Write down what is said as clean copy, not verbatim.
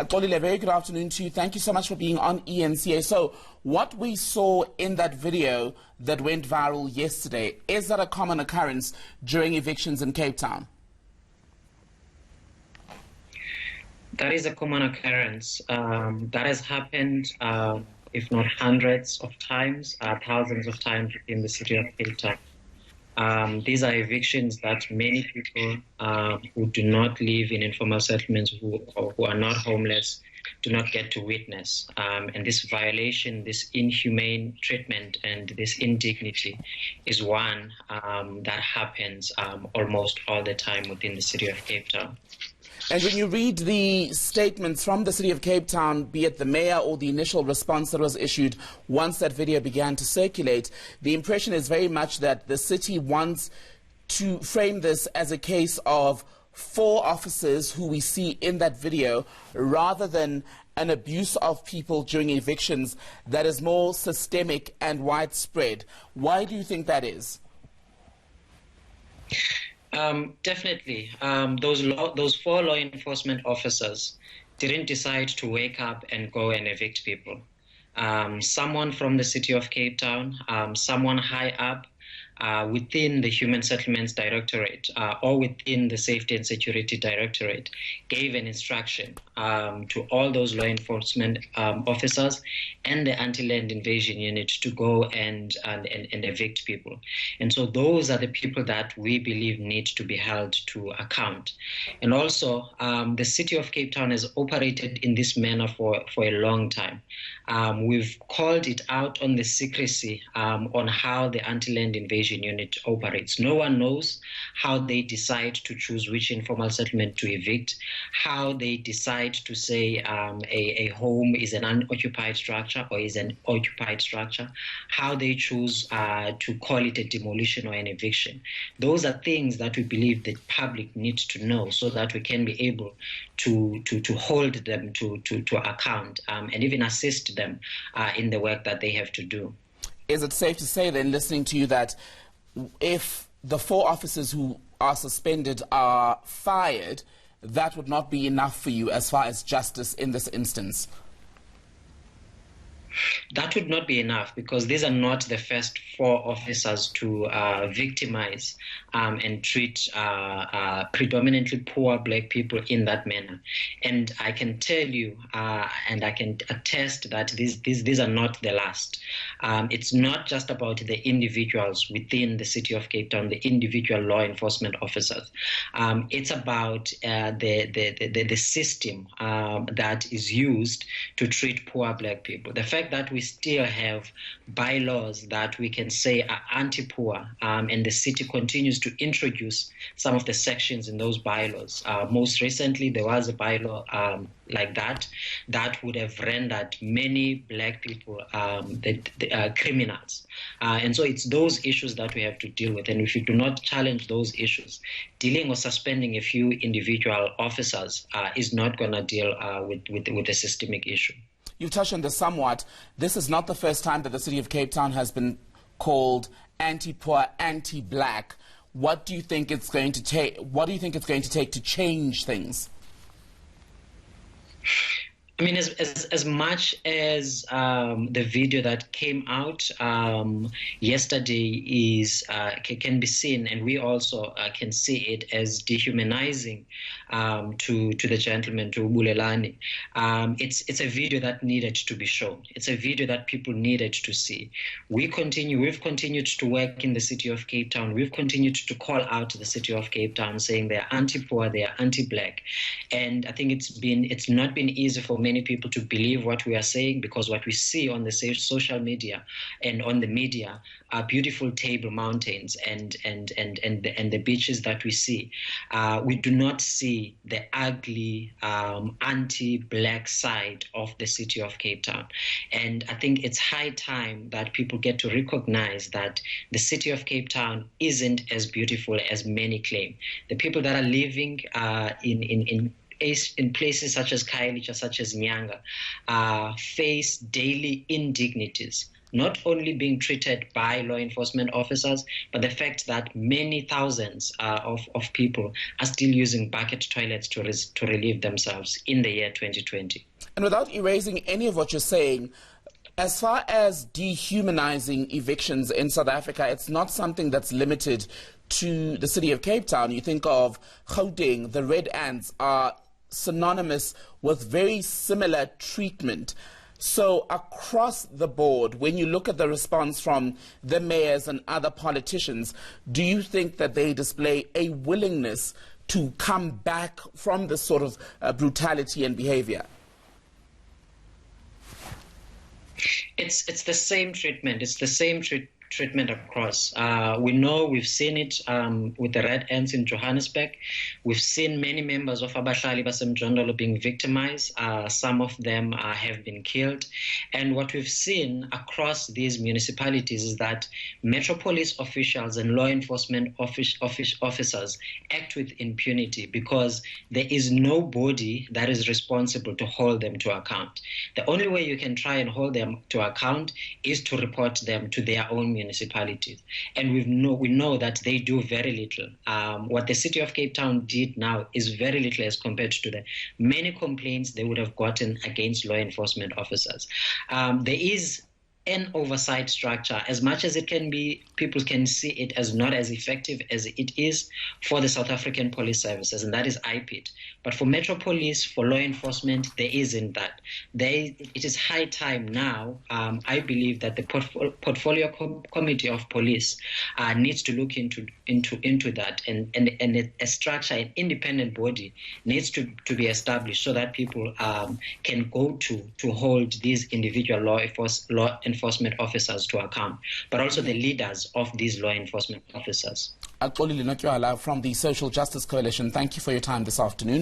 Xolile, very good afternoon to you. Thank you so much for being on ENCA. So what we saw in that video that went viral yesterday, is that a common occurrence during evictions in Cape Town? That is a common occurrence. That has happened, if not hundreds of times, thousands of times in the city of Cape Town. These are evictions that many people who do not live in informal settlements, who are not homeless, do not get to witness. And this violation, this inhumane treatment and this indignity is one that happens almost all the time within the city of Cape Town. And when you read the statements from the city of Cape Town, be it the mayor or the initial response that was issued once that video began to circulate, the impression is very much that the city wants to frame this as a case of 4 officers who we see in that video, rather than an abuse of people during evictions that is more systemic and widespread. Why do you think that is? Definitely. Those 4 law enforcement officers didn't decide to wake up and go and evict people. Someone from the city of Cape Town, someone high up within the Human Settlements Directorate or within the Safety and Security Directorate gave an instruction to all those law enforcement officers and the Anti-Land Invasion Unit to go and evict people. And so those are the people that we believe need to be held to account. And also, the city of Cape Town has operated in this manner for a long time. We've called it out on the secrecy on how the Anti-Land Invasion Unit operates. No one knows how they decide to choose which informal settlement to evict, how they decide to say a home is an unoccupied structure or is an occupied structure, how they choose to call it a demolition or an eviction. Those are things that we believe the public needs to know so that we can be able to hold them to account and even assist them in the work that they have to do. Is it safe to say then, listening to you, that if the 4 officers who are suspended are fired, that would not be enough for you as far as justice in this instance? That would not be enough, because these are not the first 4 officers to victimize and treat predominantly poor black people in that manner. And I can tell you, and I can attest that these are not the last. It's not just about the individuals within the city of Cape Town, the individual law enforcement officers. It's about the system that is used to treat poor black people. The fact that we still have bylaws that we can say are anti-poor, and the city continues to introduce some of the sections in those bylaws. Most recently, there was a bylaw like that would have rendered many black people criminals. And so it's those issues that we have to deal with. And if we do not challenge those issues, dealing or suspending a few individual officers is not going to deal with a systemic issue. You've touched on this somewhat. This is not the first time that the city of Cape Town has been called anti-poor, anti-black. What do you think it's going to take? What do you think it's going to take to change things? I mean, as much as the video that came out yesterday can be seen, and we also can see it as dehumanizing to the gentleman, to Bulelani. It's a video that needed to be shown. It's a video that people needed to see. We've continued to work in the city of Cape Town. We've continued to call out to the city of Cape Town, saying they are anti-poor, they are anti-black. And I think it's not been easy for many people to believe what we are saying, because what we see on the social media and on the media are beautiful table mountains and the beaches that we see. We do not see the ugly anti-black side of the city of Cape Town. And I think it's high time that people get to recognize that the city of Cape Town isn't as beautiful as many claim. The people that are living in places such as Khayelitsha, such as Nyanga, face daily indignities. not only being treated by law enforcement officers, but the fact that many thousands of people are still using bucket toilets to relieve themselves in the year 2020. And without erasing any of what you're saying, as far as dehumanizing evictions in South Africa, it's not something that's limited to the city of Cape Town. You think of Gauteng, the red ants are synonymous with very similar treatment. So across the board, when you look at the response from the mayors and other politicians, do you think that they display a willingness to come back from this sort of brutality and behavior? It's the same treatment. It's the same treatment across. We know, we've seen it with the red ants in Johannesburg. We've seen many members of Abahlali Basemjondolo being victimized. Some of them have been killed. And what we've seen across these municipalities is that Metro Police officials and law enforcement officers act with impunity because there is nobody that is responsible to hold them to account. The only way you can try and hold them to account is to report them to their own municipalities, and we know that they do very little. What the city of Cape Town did now is very little as compared to the many complaints they would have gotten against law enforcement officers. There is an oversight structure. As much as it can be, people can see it as not as effective as it is for the South African Police Services, and that is IPID. But for Metro Police, for law enforcement, there isn't that. It is high time now, I believe, that the portfolio committee of police needs to look into that, and a structure, an independent body needs to be established so that people can go to hold these individual law enforcement officers to account, but also the leaders of these law enforcement officers. From the Social Justice Coalition, thank you for your time this afternoon.